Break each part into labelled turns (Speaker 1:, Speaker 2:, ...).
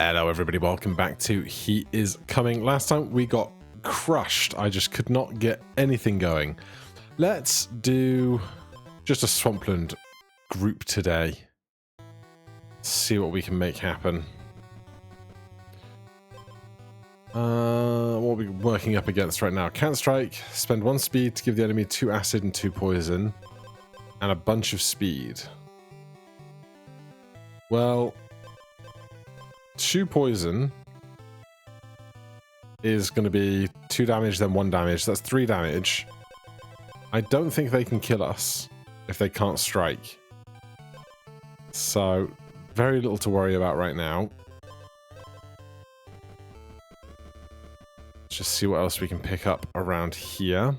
Speaker 1: Hello everybody, welcome back to He Is Coming. Last time we got crushed. I just could not get anything going. Let's do just a swampland group today. See what we can make happen. What are we working up against right now? Cat Strike, spend 1 speed to give the enemy 2 acid and 2 poison, and a bunch of speed. Well, 2 poison is going to be 2 damage, then 1 damage. That's 3 damage. I don't think they can kill us if they can't strike. So, very little to worry about right now. Let's just see what else we can pick up around here.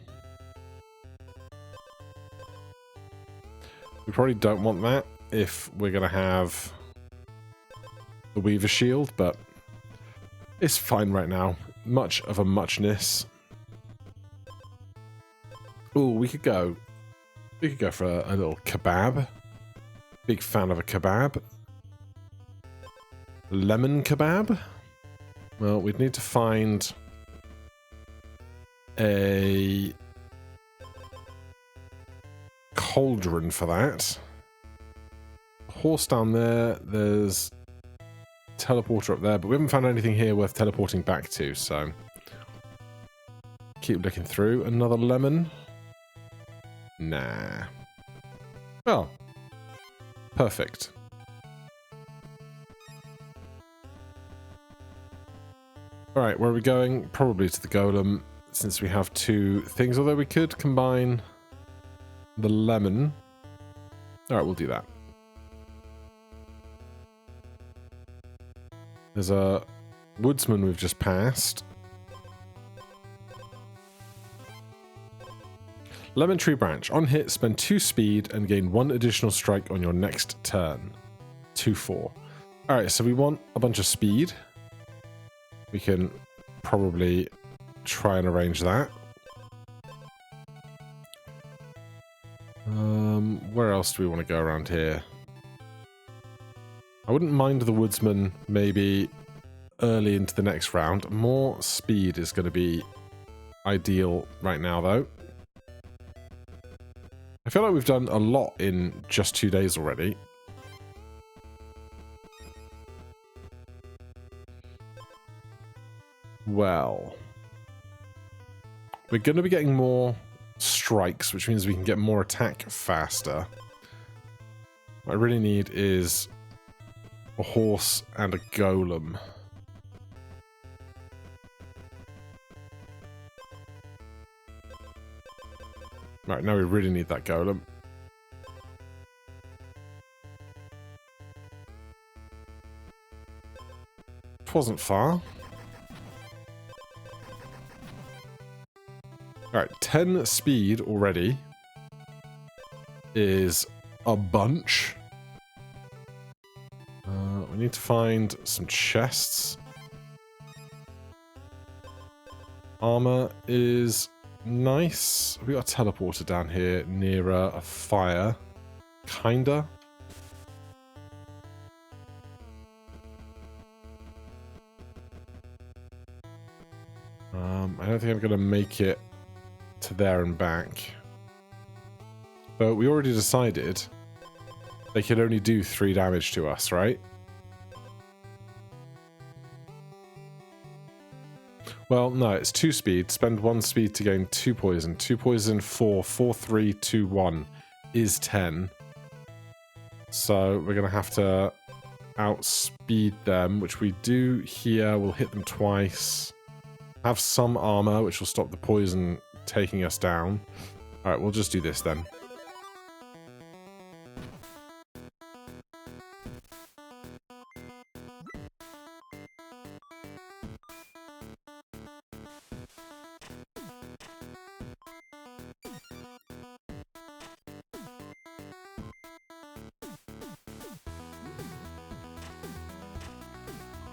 Speaker 1: We probably don't want that if we're going to have the Weaver Shield, but it's fine right now. Much of a muchness. Ooh, we could go for a little kebab. Big fan of a kebab. Lemon kebab? Well, we'd need to find a cauldron for that. Horse down there, there's teleporter up there, but we haven't found anything here worth teleporting back to, so keep looking through. Another lemon? Nah. Oh. Perfect. Alright, where are we going? Probably to the golem, since we have 2 things, although we could combine the lemon. Alright, we'll do that. There's a woodsman we've just passed. Lemon Tree Branch. On hit, spend 2 speed and gain 1 additional strike on your next turn. 2/4. Alright, so we want a bunch of speed. We can probably try and arrange that. Where else do we want to go around here? I wouldn't mind the woodsman maybe early into the next round. More speed is going to be ideal right now, though. I feel like we've done a lot in just 2 days already. Well, we're going to be getting more strikes, which means we can get more attack faster. What I really need is a horse and a golem. Right, now we really need that golem. It wasn't far. Alright, 10 speed already is a bunch. We need to find some chests. Armor is nice. We got a teleporter down here near a fire. Kinda. I don't think I'm going to make it to there and back. But we already decided they can only do 3 damage to us, right? Well, no, it's 2 speed. Spend 1 speed to gain 2 poison. 2 poison, 4. 4, 3, 2, 1 is 10. So we're going to have to outspeed them, which we do here. We'll hit them twice. Have some armor, which will stop the poison taking us down. Alright, we'll just do this then.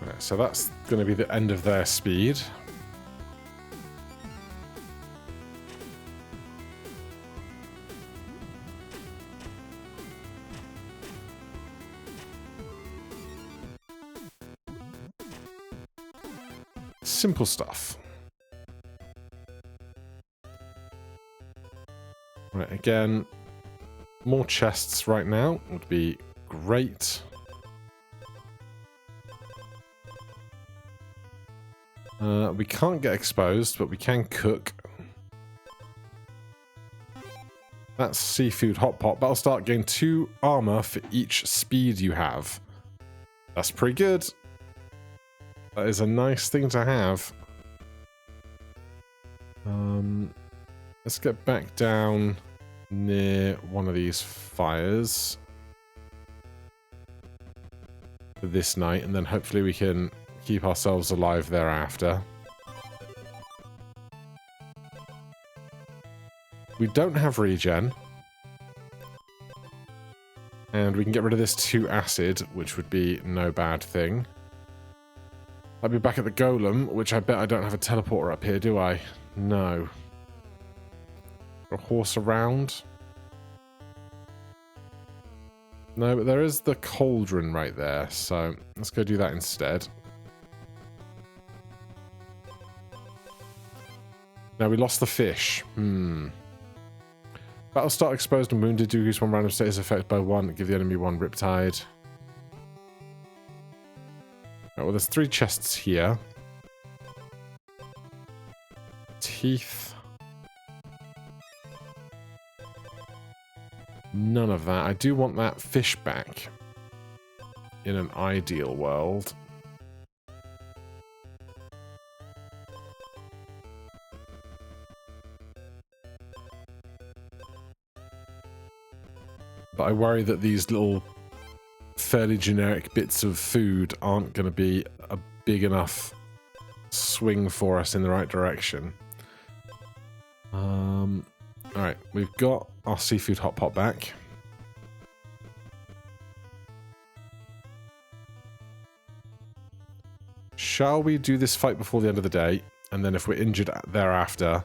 Speaker 1: Right, so that's going to be the end of their speed. Simple stuff. Right, again, more chests right now would be great. We can't get exposed, but we can cook. That's seafood hot pot. That'll start gain 2 armor for each speed you have. That's pretty good. That is a nice thing to have. Let's get back down near one of these fires for this night, and then hopefully we can keep ourselves alive thereafter. We don't have regen. And we can get rid of this 2 acid, which would be no bad thing. I'll be back at the golem, which I bet I don't have a teleporter up here, do I? No. A horse around? No, but there is the cauldron right there, so let's go do that instead. Now we lost the fish. Battle start exposed and wounded. Decrease 1 random status effect by 1. Give the enemy 1 riptide. Right, well, there's 3 chests here. Teeth. None of that. I do want that fish back. In an ideal world. But I worry that these little fairly generic bits of food aren't going to be a big enough swing for us in the right direction. Alright, we've got our seafood hot pot back. Shall we do this fight before the end of the day? And then if we're injured thereafter...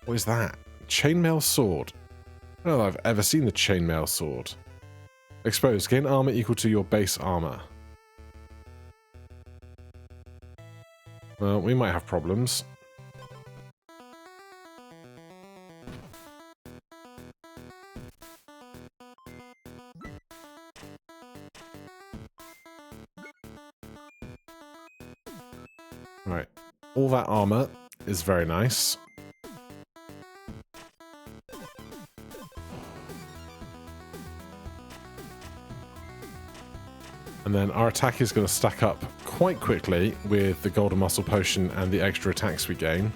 Speaker 1: What is that? Chainmail sword. I don't know if I've ever seen the chainmail sword. Exposed. Gain armor equal to your base armor. Well, we might have problems. Right. All that armor is very nice. And then our attack is going to stack up quite quickly with the golden muscle potion and the extra attacks we gain.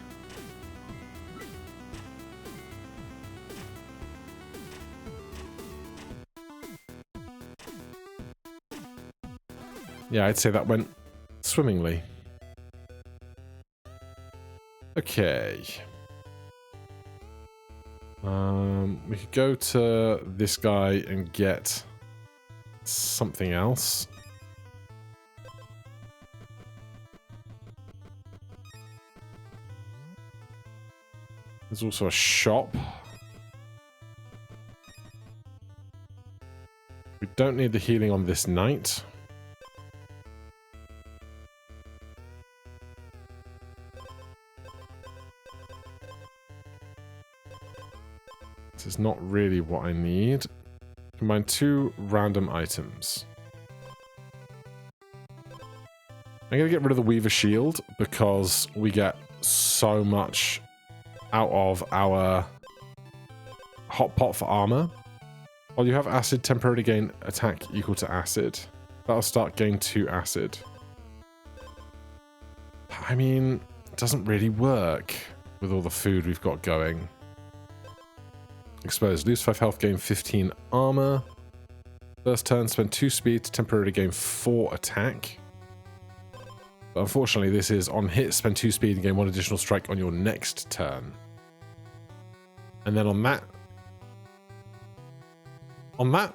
Speaker 1: Yeah, I'd say that went swimmingly. Okay. We could go to this guy and get something else. There's also a shop. We don't need the healing on this knight. This is not really what I need. Combine 2 random items. I'm going to get rid of the Weaver Shield because we get so much out of our hot pot for armor. While you have acid, temporarily gain attack equal to acid. That'll start gain 2 acid. I mean, it doesn't really work with all the food we've got going. Exposed. Lose 5 health, gain 15 armor. First turn, spend 2 speed to temporarily gain 4 attack. But unfortunately, this is on hit, spend 2 speed and gain 1 additional strike on your next turn. And then on that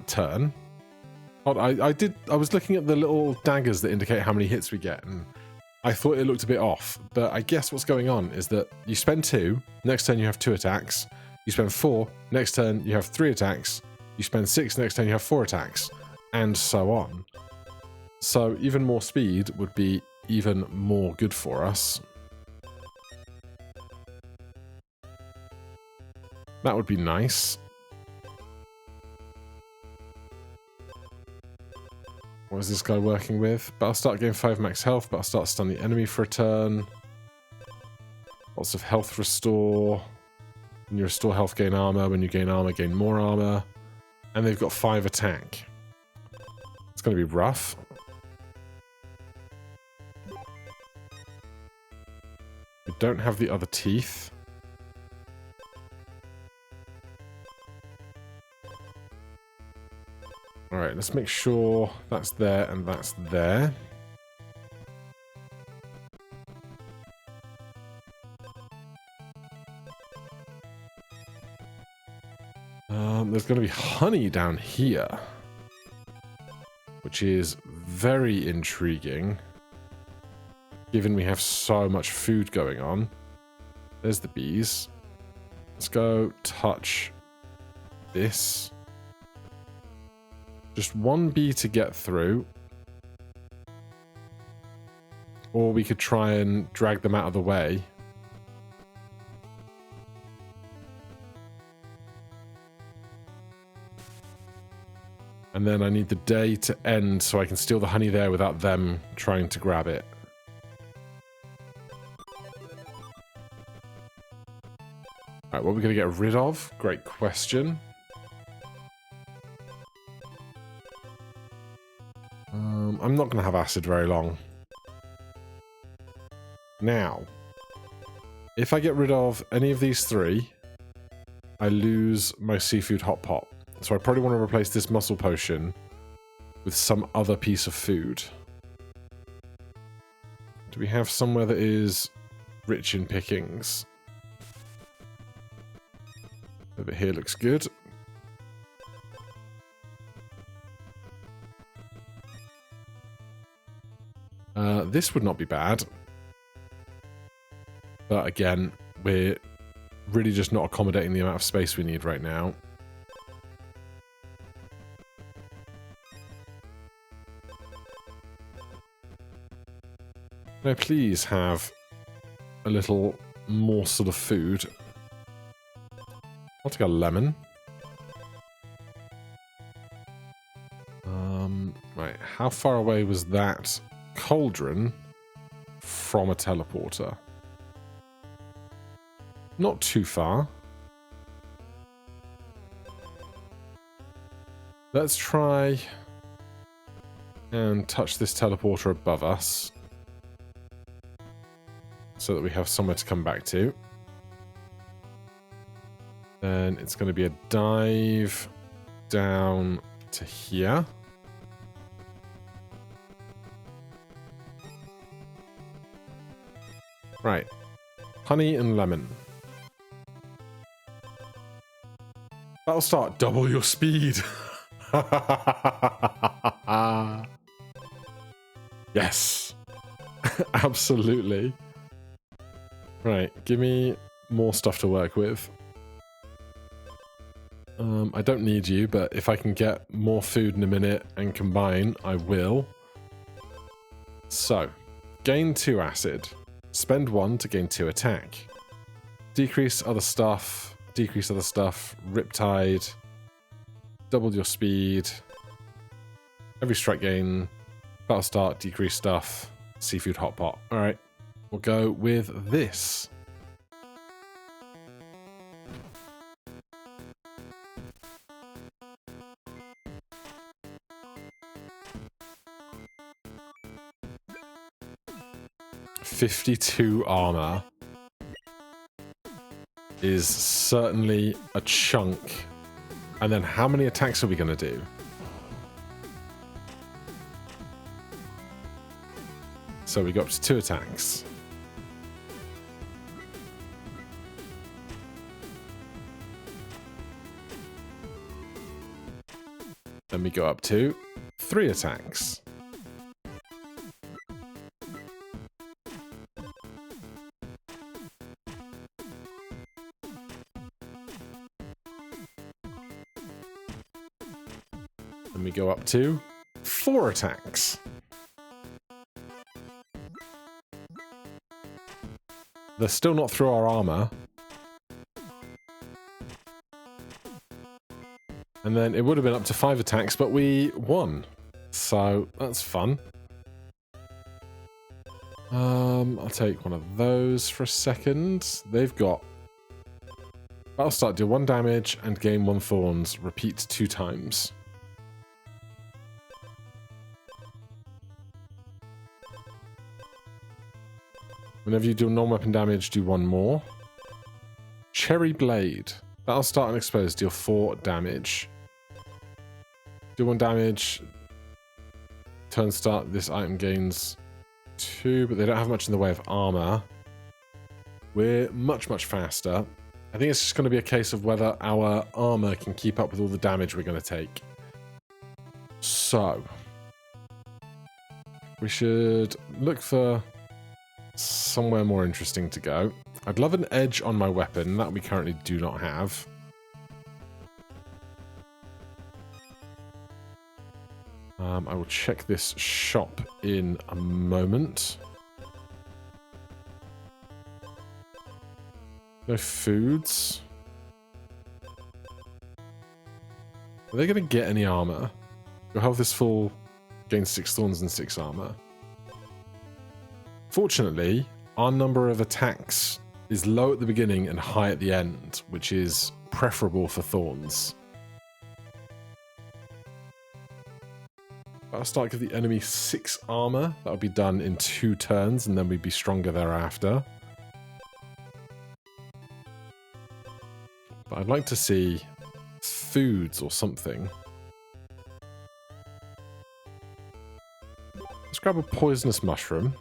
Speaker 1: turn, I was looking at the little daggers that indicate how many hits we get, and I thought it looked a bit off. But I guess what's going on is that you spend 2, next turn you have 2 attacks. You spend 4, next turn you have 3 attacks. You spend 6, next turn you have 4 attacks, and so on. So even more speed would be even more good for us. That would be nice. What is this guy working with? Battlestar gain 5 max health. Battlestar stun the enemy for a turn. Lots of health restore. When you restore health, gain armor. When you gain armor, gain more armor. And they've got 5 attack. It's going to be rough. We don't have the other teeth. Alright, let's make sure that's there and that's there. There's going to be honey down here, which is very intriguing, given we have so much food going on. There's the bees. Let's go touch this. Just one bee to get through. Or we could try and drag them out of the way. And then I need the day to end so I can steal the honey there without them trying to grab it. Alright, what are we going to get rid of? Great question. I'm not going to have acid very long. Now, if I get rid of any of these 3, I lose my seafood hot pot. So I probably want to replace this muscle potion with some other piece of food. Do we have somewhere that is rich in pickings? Over here looks good. This would not be bad. But again, we're really just not accommodating the amount of space we need right now. Can I please have a little morsel of food? I'll take a lemon. Right, how far away was that cauldron from a teleporter? Not too far. Let's try and touch this teleporter above us, so that we have somewhere to come back to. Then it's going to be a dive down to here. Right. Honey and lemon. That'll start double your speed. Yes. Absolutely. Right, give me more stuff to work with. I don't need you, but if I can get more food in a minute and combine, I will. So, gain 2 acid. Spend 1 to gain 2 attack. Decrease other stuff. Decrease other stuff. Riptide. Double your speed. Every strike gain. Battle start. Decrease stuff. Seafood hot pot. Alright. We'll go with this. $52 armor is certainly a chunk. And then how many attacks are we going to do? So we got up to 2 attacks. Then we go up to 3 attacks. Then we go up to 4 attacks. They're still not through our armor. And then it would have been up to 5 attacks, but we won. So that's fun. I'll take one of those for a second. They've got Battle start, deal 1 damage and gain 1 thorns. Repeat 2 times. Whenever you do non-weapon damage, do 1 more. Cherry Blade. Battle start and expose, deal 4 damage. Do 1 damage. Turn start, this item gains 2, but they don't have much in the way of armor. We're much, much faster. I think it's just going to be a case of whether our armor can keep up with all the damage we're going to take. So, we should look for somewhere more interesting to go. I'd love an edge on my weapon, that we currently do not have. I will check this shop in a moment. No foods. Are they going to get any armor? Your health is full, gain 6 thorns and 6 armor. Fortunately, our number of attacks is low at the beginning and high at the end, which is preferable for thorns. I'll start give the enemy 6 armor. That would be done in 2 turns, and then we'd be stronger thereafter. But I'd like to see foods or something. Let's grab a poisonous mushroom.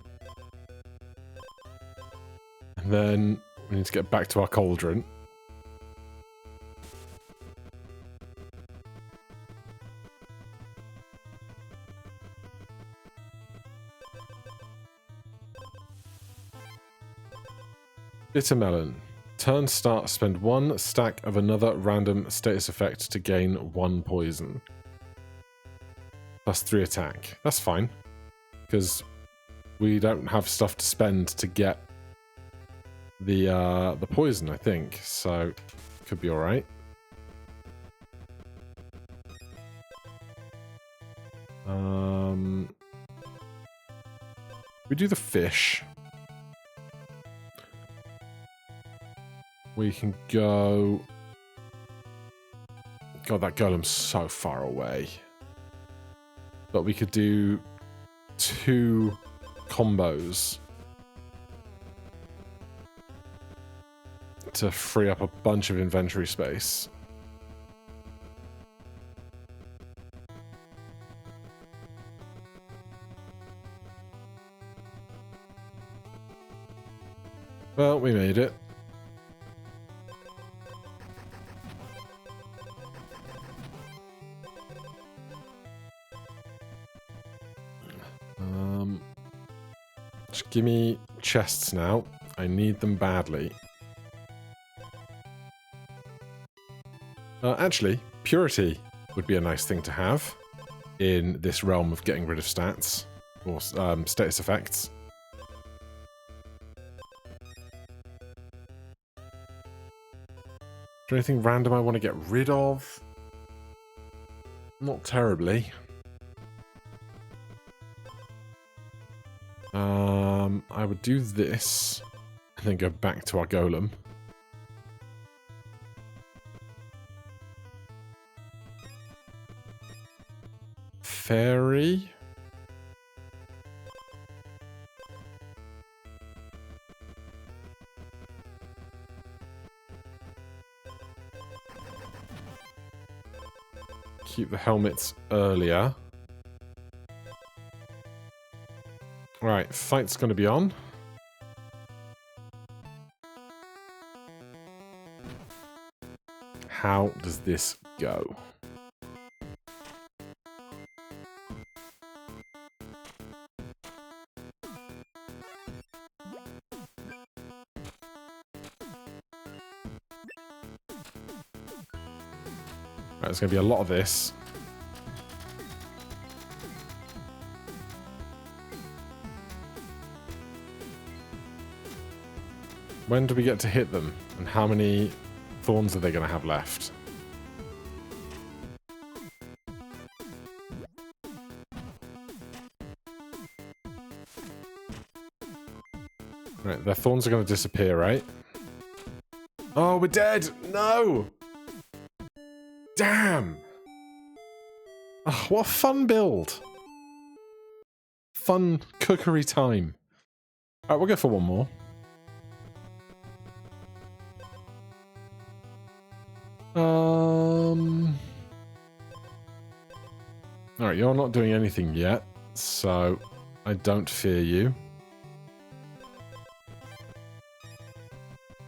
Speaker 1: And then we need to get back to our cauldron. Bitter melon. Turn start, spend 1 stack of another random status effect to gain 1 poison. Plus 3 attack. That's fine. Because we don't have stuff to spend to get the poison, I think. So, could be alright. We do the fish. We can go... God, that golem's so far away. But we could do 2 combos to free up a bunch of inventory space. Well, we made it. Just give me chests now. I need them badly. Actually, purity would be a nice thing to have in this realm of getting rid of stats or status effects. Is there anything random I want to get rid of? Not terribly. I would do this and then go back to our golem. Fairy. Keep the helmets earlier. Right, fight's going to be on. How does this go? Right, there's going to be a lot of this. When do we get to hit them? And how many thorns are they going to have left? Right, their thorns are going to disappear, right? Oh, we're dead! No! Damn! Oh, what a fun build! Fun cookery time. Alright, we'll go for one more. Alright, you're not doing anything yet, so I don't fear you.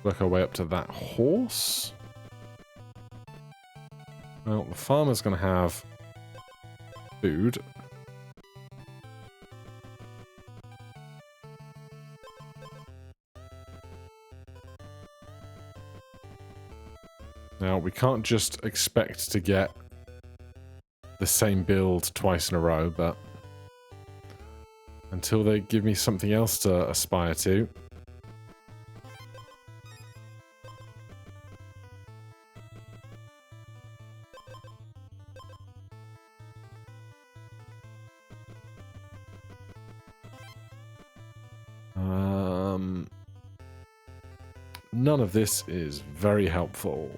Speaker 1: Work our way up to that horse. Well, the farmer's going to have food. Now, we can't just expect to get the same build twice in a row, but until they give me something else to aspire to. None of this is very helpful.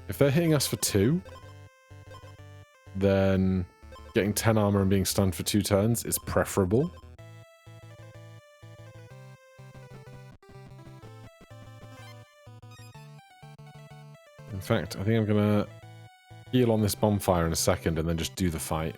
Speaker 1: If they're hitting us for 2, then getting 10 armor and being stunned for 2 turns is preferable. In fact, I think I'm gonna heal on this bonfire in a second and then just do the fight.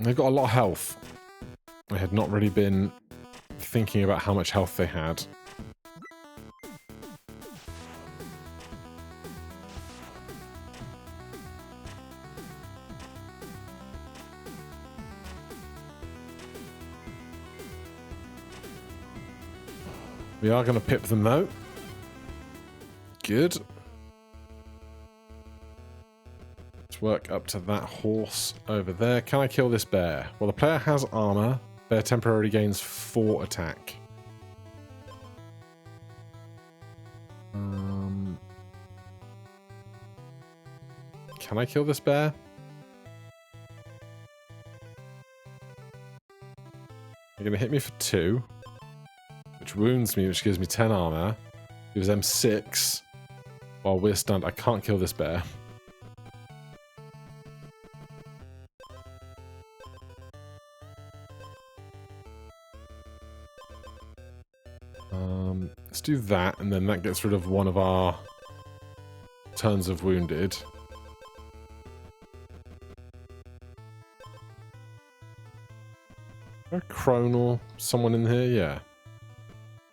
Speaker 1: They've got a lot of health. I had not really been thinking about how much health they had. We are going to pip them though. Good. Work up to that horse over there. Can I kill this bear? Well, the player has armor. Bear temporarily gains 4 attack. Can I kill this bear? They're going to hit me for 2. Which wounds me, which gives me 10 armor. Gives them 6. While we're stunned, I can't kill this bear. Let's do that, and then that gets rid of one of our turns of wounded. Is there a crone or someone in here? Yeah.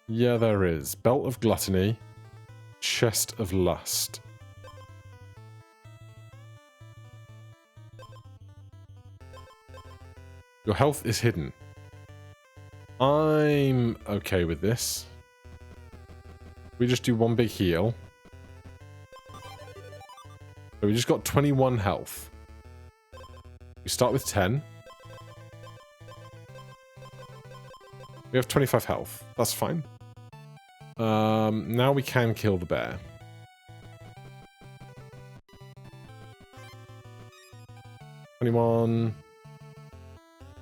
Speaker 1: Yeah, there is. Belt of Gluttony. Chest of Lust. Your health is hidden. I'm okay with this. We just do one big heal. So we just got 21 health. We start with 10. We have 25 health. That's fine. Now we can kill the bear. $21.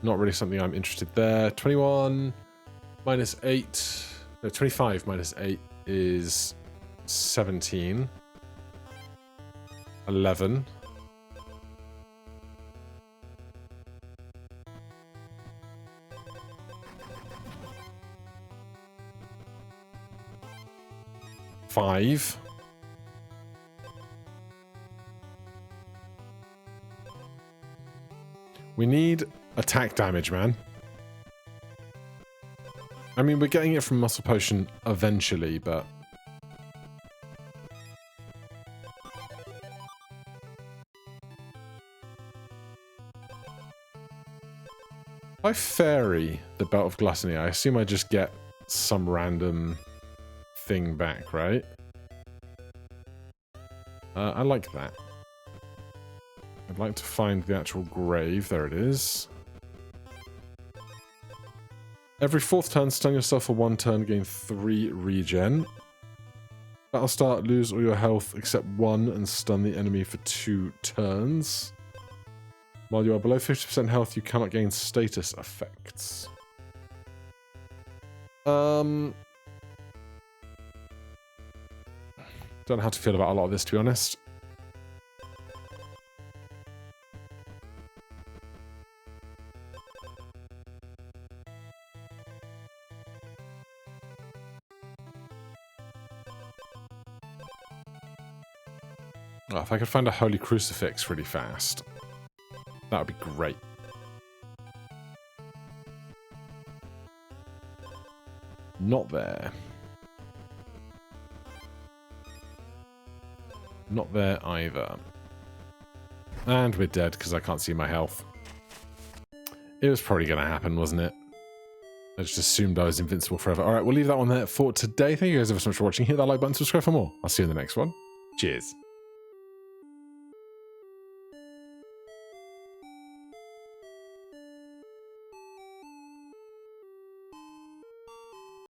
Speaker 1: Not really something I'm interested there. 21 minus 8. No, 25 minus 8 is 17. 11. Five. We need attack damage, man. I mean, we're getting it from Muscle Potion eventually, but... If I fairy the Belt of Gluttony, I assume I just get some random thing back, right? I like that. I'd like to find the actual grave. There it is. Every 4th turn, stun yourself for 1 turn, gain 3 regen. Battle start, lose all your health except 1 and stun the enemy for 2 turns. While you are below 50% health, you cannot gain status effects. Don't know how to feel about a lot of this, to be honest. Oh, if I could find a holy crucifix really fast, that would be great. Not there. Not there either. And we're dead because I can't see my health. It was probably going to happen, wasn't it? I just assumed I was invincible forever. Alright, we'll leave that one there for today. Thank you guys ever so much for watching. Hit that like button, subscribe for more. I'll see you in the next one. Cheers.